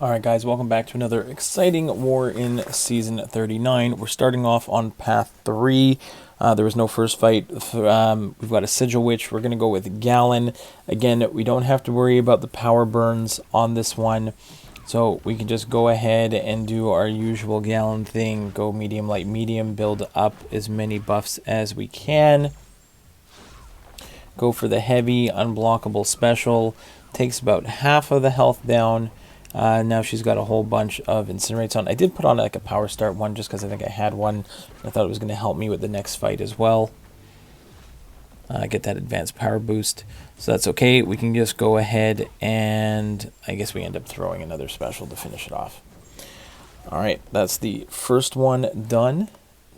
Alright guys, welcome back to another exciting war in Season 39. We're starting off on Path 3. There was no first fight. We've got a Sigil Witch. We're going to go with Galan. Again, we don't have to worry about the power burns on this one. So we can just go ahead and do our usual Galan thing. Go medium, light, medium. Build up as many buffs as we can. Go for the heavy, unblockable special. Takes about half of the health down. Now she's got a whole bunch of incinerates on. I did put on like a power start one just because I think I had one. I thought it was going to help me with the next fight as well. Get that advanced power boost. So that's okay. We can just go ahead and I guess we end up throwing another special to finish it off. Alright, that's the first one done.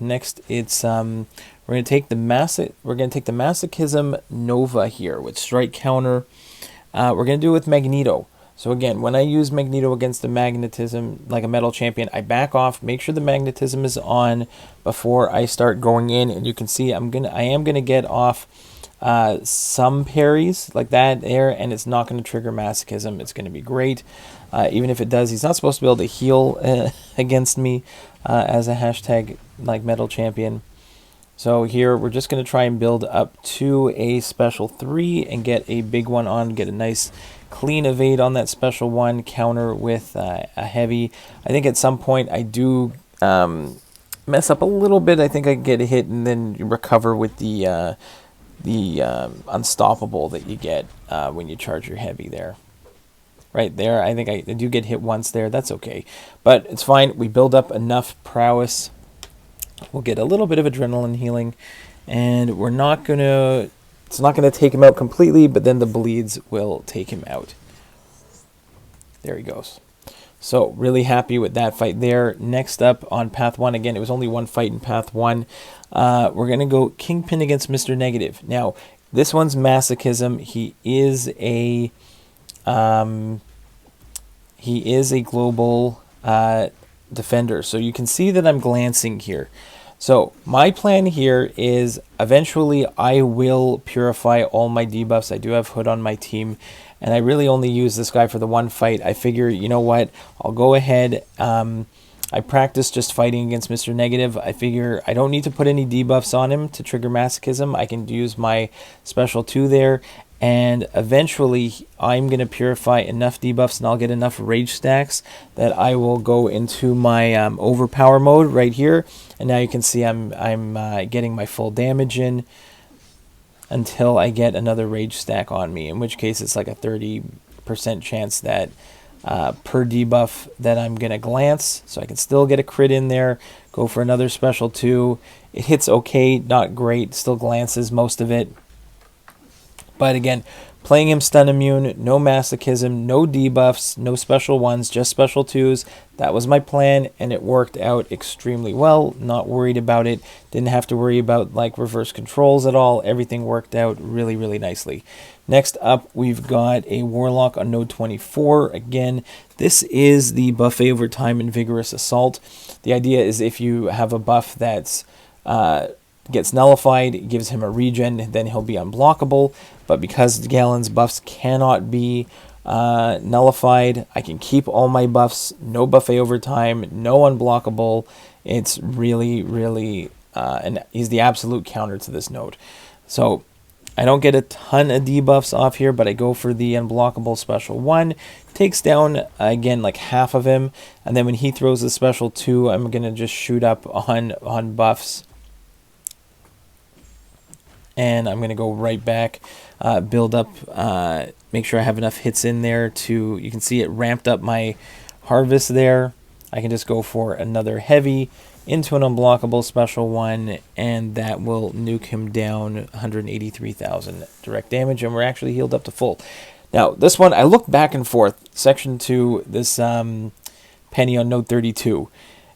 Next it's we're going to take the Masochism Nova here with strike counter. We're going to do it with Magneto. So again, when I use Magneto against the magnetism, like a metal champion, I back off, make sure the magnetism is on before I start going in, and you can see I am gonna get off some parries like that there, and it's not going to trigger masochism. It's going to be great. Even if it does, he's not supposed to be able to heal against me as a hashtag like metal champion. So here we're just going to try and build up to a special 3 and get a big one on, get a nice clean evade on that special one, counter with a heavy. I think at some point I do mess up a little bit. I think I get a hit and then recover with the unstoppable that you get when you charge your heavy there. Right there, I think I do get hit once there. That's okay. But it's fine. We build up enough prowess. We'll get a little bit of adrenaline healing, and it's not gonna take him out completely, but then the bleeds will take him out. There he goes. So really happy with that fight there. Next up on Path 1, again, it was only one fight in Path 1. We're gonna go Kingpin against Mr. Negative. Now, this one's masochism. He is a global defender, so you can see that I'm glancing here. So my plan here is eventually I will purify all my debuffs. I do have Hood on my team, and I really only use this guy for the one fight. I figure, you know what, I'll go ahead. I practice just fighting against Mr. Negative. I figure I don't need to put any debuffs on him to trigger masochism. I can use my special 2 there, and eventually I'm going to purify enough debuffs and I'll get enough rage stacks that I will go into my overpower mode right here. And now you can see I'm getting my full damage in until I get another rage stack on me, in which case it's like a 30% chance that per debuff that I'm going to glance. So I can still get a crit in there, go for another special 2. It hits okay, not great, still glances most of it. But again, playing him stun immune, no masochism, no debuffs, no special 1s, just special 2s. That was my plan, and it worked out extremely well. Not worried about it. Didn't have to worry about like reverse controls at all. Everything worked out really, really nicely. Next up, we've got a Warlock on node 24. Again, this is the buffet over time and vigorous assault. The idea is if you have a buff that's gets nullified, it gives him a regen, then he'll be unblockable. But because Galan's buffs cannot be nullified, I can keep all my buffs, no buffet over time, no unblockable. It's really, really, and he's the absolute counter to this node. So I don't get a ton of debuffs off here, but I go for the unblockable special 1. Takes down, again, like half of him. And then when he throws the special 2, I'm going to just shoot up on buffs. And I'm going to go right back, build up, make sure I have enough hits in there to, you can see it ramped up my harvest there. I can just go for another heavy into an unblockable special 1, and that will nuke him down 183,000 direct damage, and we're actually healed up to full. Now, this one, I looked back and forth, section 2, this Peni on node 32.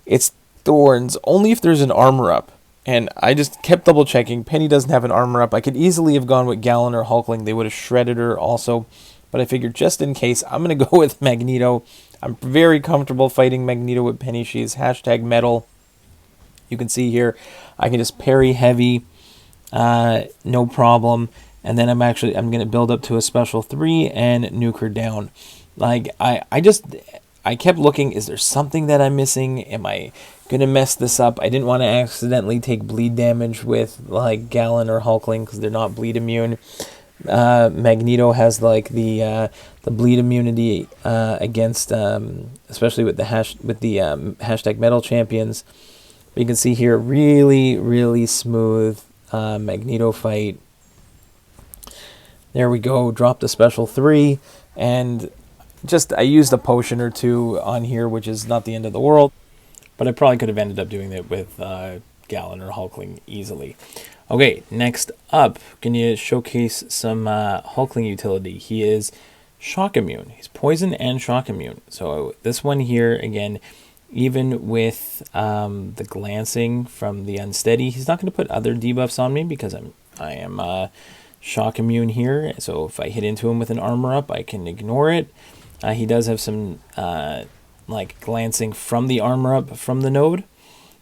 It's Thorns only if there's an armor up. And I just kept double checking. Peni doesn't have an armor up. I could easily have gone with Galan or Hulkling. They would have shredded her also. But I figured just in case, I'm going to go with Magneto. I'm very comfortable fighting Magneto with Peni. She is hashtag metal. You can see here, I can just parry heavy, no problem. And then I'm going to build up to a special 3 and nuke her down. Like, I kept looking, is there something that I'm missing? Am I going to mess this up? I didn't want to accidentally take bleed damage with like Galan or Hulkling because they're not bleed immune. Magneto has like the bleed immunity against, especially with the hashtag metal champions. But you can see here, really smooth Magneto fight. There we go. Dropped a special 3, and I used a potion or 2 on here, which is not the end of the world. But I probably could have ended up doing it with Galan or Hulkling easily. Okay, next up, can you showcase some Hulkling utility? He is shock immune. He's poison and shock immune. So this one here, again, even with the glancing from the unsteady, he's not going to put other debuffs on me because I am shock immune here. So if I hit into him with an armor up, I can ignore it. He does have some like glancing from the armor up from the node,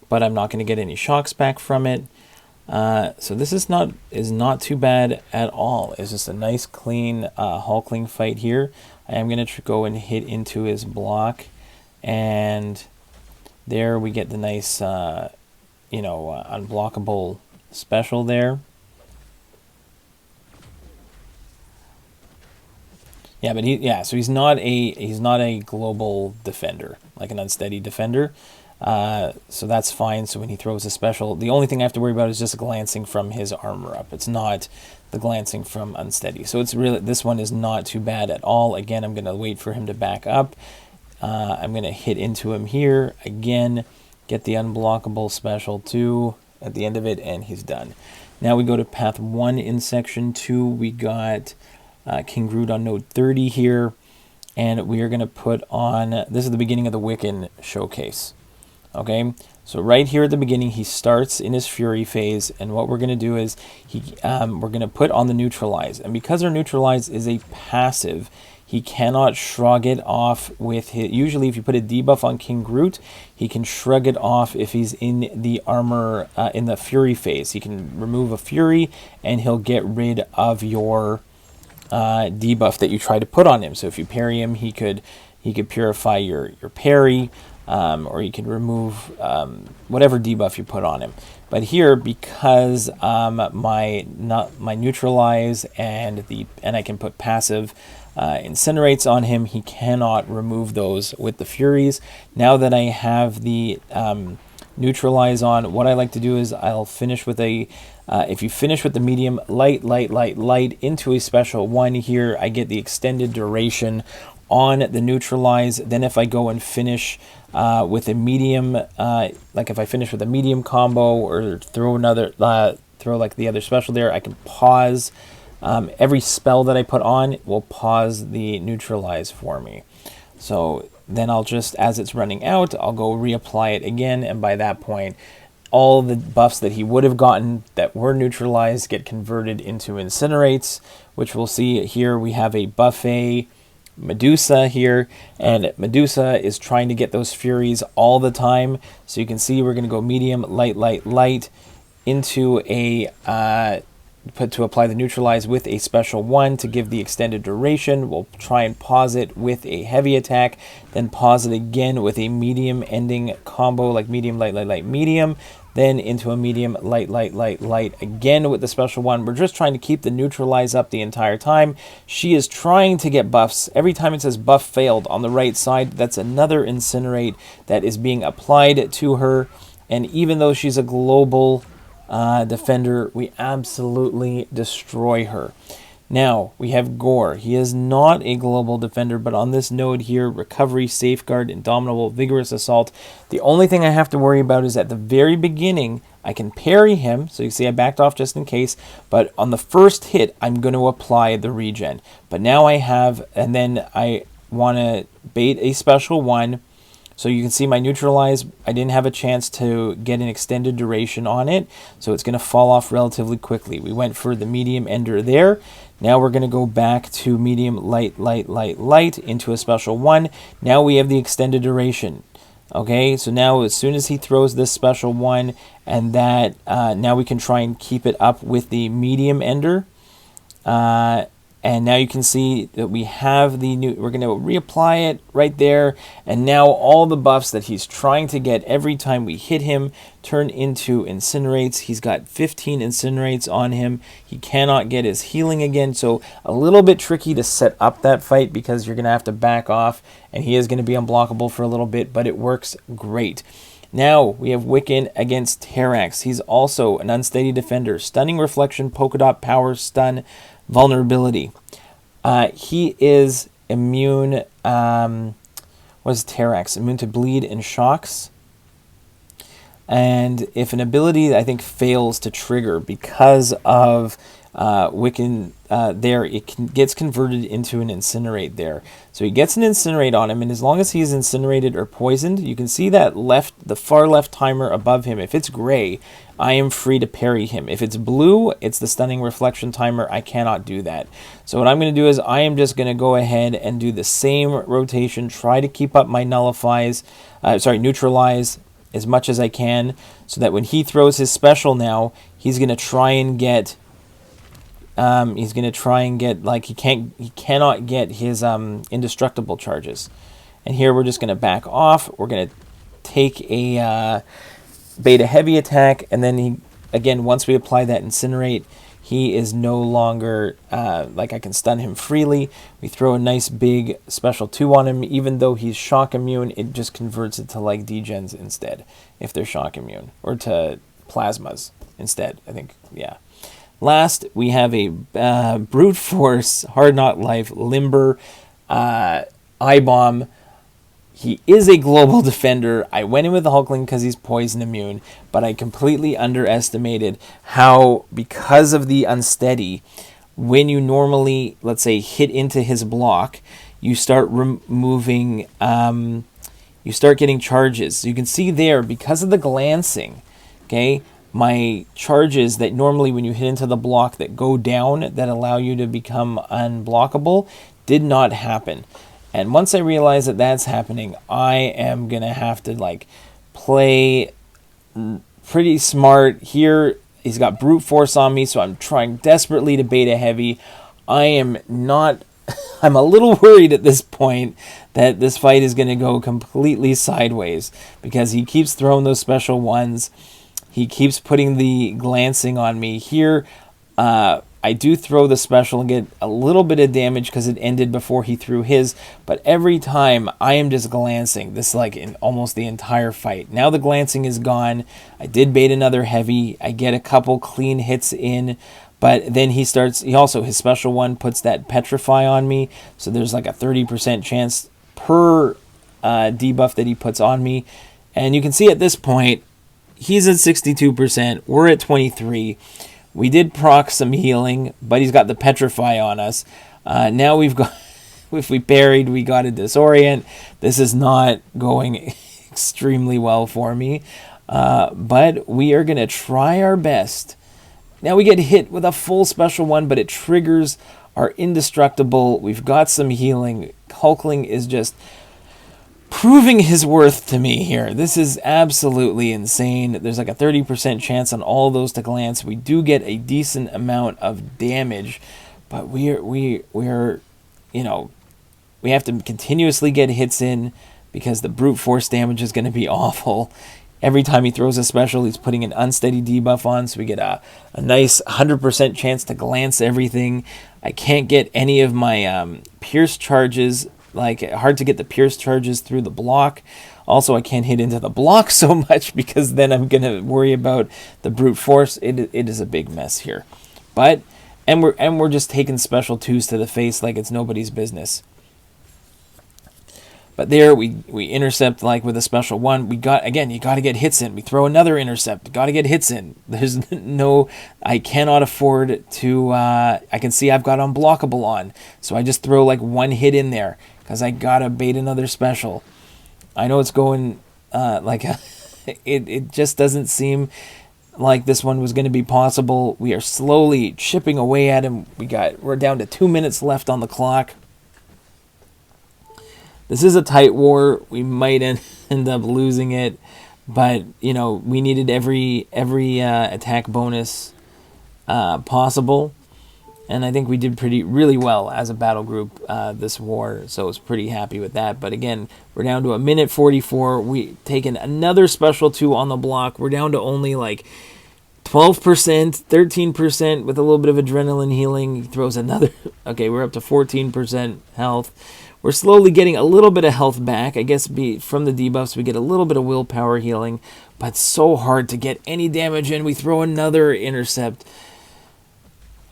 but I'm not going to get any shocks back from it. So this is not too bad at all. It's just a nice clean Hulkling fight here. I am going to go and hit into his block, and there we get the nice unblockable special there. Yeah, but so he's not a global defender, like an unsteady defender. So that's fine. So when he throws a special, the only thing I have to worry about is just glancing from his armor up. It's not the glancing from unsteady. So it's really, this one is not too bad at all. Again, I'm going to wait for him to back up. I'm going to hit into him here again, get the unblockable special 2 at the end of it, and he's done. Now we go to path 1 in section 2. We got King Groot on node 30 here, and we are going to put on, this is the beginning of the Wiccan showcase. Okay, so right here at the beginning, he starts in his Fury phase, and what we're going to do is we're going to put on the Neutralize, and because our Neutralize is a passive, he cannot shrug it off with his, usually if you put a debuff on King Groot, he can shrug it off if he's in the armor, in the Fury phase. He can remove a Fury, and he'll get rid of your debuff that you try to put on him. So if you parry him, he could purify your parry, or you can remove whatever debuff you put on him. But here, because my Neutralize and I can put passive incinerates on him, he cannot remove those with the Furies. Now that I have the Neutralize on, what I like to do is I'll finish with a if you finish with the medium light into a special 1 here, I get the extended duration on the Neutralize. Then if I go and finish with a medium, like if I finish with a medium combo or throw like the other special there, I can pause. Every spell that I put on will pause the Neutralize for me. So then I'll just, as it's running out, I'll go reapply it again, and by that point, all the buffs that he would have gotten that were neutralized get converted into incinerates, which we'll see here. We have a buffet Medusa here, and Medusa is trying to get those Furies all the time. So you can see we're going to go medium, light into a to apply the Neutralize with a special 1 to give the extended duration. We'll try and pause it with a heavy attack, then pause it again with a medium ending combo, like medium, light, medium, then into a medium, light again with the special 1. We're just trying to keep the Neutralize up the entire time. She is trying to get buffs. Every time it says buff failed on the right side, that's another incinerate that is being applied to her. And even though she's a global defender, we absolutely destroy her. Now we have Gorr. He is not a global defender, but on this node here, recovery, safeguard, indomitable, vigorous assault. The only thing I have to worry about is at the very beginning, I can parry him. So you see I backed off just in case, but on the first hit, I'm going to apply the regen. But now I have, and then I want to bait a special 1. So you can see my Neutralize, I didn't have a chance to get an extended duration on it, so it's going to fall off relatively quickly. We went for the medium ender there. Now we're going to go back to medium, light into a special 1. Now we have the extended duration. Okay, so now as soon as he throws this special 1, and that now we can try and keep it up with the medium ender. And now you can see that we have the new, we're going to reapply it right there. And now all the buffs that he's trying to get every time we hit him turn into incinerates. He's got 15 incinerates on him. He cannot get his healing again. So a little bit tricky to set up that fight because you're going to have to back off. And he is going to be unblockable for a little bit, but it works great. Now we have Wiccan against Terrax. He's also an unsteady defender. Stunning reflection, polka dot power, stun, vulnerability. He is immune. What is Terrax? Immune to bleed and shocks. And if an ability, I think, fails to trigger because of Wiccan there, it gets converted into an incinerate there. So he gets an incinerate on him, and as long as he's incinerated or poisoned, you can see that the far left timer above him. If it's gray, I am free to parry him. If it's blue, it's the stunning reflection timer. I cannot do that. So what I'm going to do is I am just going to go ahead and do the same rotation, try to keep up my neutralize as much as I can, so that when he throws his special now, he's going to try and get like he cannot get his indestructible charges. And here we're just going to back off. We're going to take a beta heavy attack, and then again, once we apply that incinerate, he is no longer like I can stun him freely. We throw a nice big special 2 on him. Even though he's shock immune, it just converts it to like degens instead if they're shock immune, or to plasmas instead, I think. Yeah. Last, we have a brute force, hard knock life, limber, Ibom. He is a global defender. I went in with the Hulkling because he's poison immune, but I completely underestimated how, because of the unsteady, when you normally, let's say, hit into his block, you start removing, you start getting charges. So you can see there, because of the glancing, okay, my charges that normally when you hit into the block that go down, that allow you to become unblockable, did not happen. And once I realize that that's happening, I am going to have to like play pretty smart here. He's got brute force on me, so I'm trying desperately to beta heavy. I'm a little worried at this point that this fight is going to go completely sideways, because he keeps throwing those special ones. He keeps putting the glancing on me here. I do throw the special and get a little bit of damage because it ended before he threw his, but every time I am just glancing, this like in almost the entire fight. Now the glancing is gone. I did bait another heavy. I get a couple clean hits in, but then his special one puts that petrify on me, so there's like a 30% chance per debuff that he puts on me. And you can see at this point, he's at 62%, we're at 23%. We did proc some healing, but he's got the petrify on us. Now we've got, if we parried, we got a disorient. This is not going extremely well for me, but we are going to try our best. Now we get hit with a full special one, but it triggers our indestructible. We've got some healing. Hulkling is just proving his worth to me here. This is absolutely insane. There's like a 30% chance on all those to glance. We do get a decent amount of damage, but we have to continuously get hits in because the brute force damage is going to be awful. Every time he throws a special, he's putting an unsteady debuff on, so we get a nice 100% chance to glance everything. I can't get any of my pierce charges. Like, hard to get the pierce charges through the block. Also, I can't hit into the block so much because then I'm going to worry about the brute force. It is a big mess here. But we're just taking special 2s to the face like it's nobody's business. But there we intercept like with a special 1. You got to get hits in. We throw another intercept. Got to get hits in. There's no, I cannot afford to, I can see I've got unblockable on. So I just throw like 1 hit in there because I got to bait another special. I know it's going it just doesn't seem like this one was going to be possible. We are slowly chipping away at him. We're down to 2 minutes left on the clock. This is a tight war. We might end up losing it, but we needed every attack bonus possible, And I think we did really well as a battle group this war, so I was pretty happy with that. But again, we're down to a minute 44. We taken another special 2 on the block. We're down to only like 12%, 13% with a little bit of adrenaline healing. He throws another. Okay, we're up to 14% health. We're slowly getting a little bit of health back. I guess from the debuffs, we get a little bit of willpower healing. But it's so hard to get any damage in. We throw another intercept.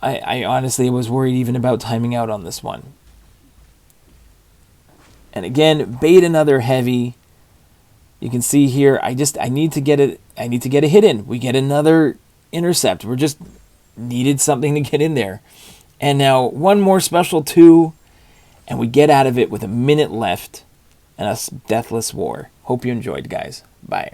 I honestly was worried even about timing out on this one. And again, bait another heavy. You can see here, I need to get it. I need to get a hit in. We get another intercept. We're just needed something to get in there. And now one more special 2, and we get out of it with a minute left and a deathless war. Hope you enjoyed, guys. Bye.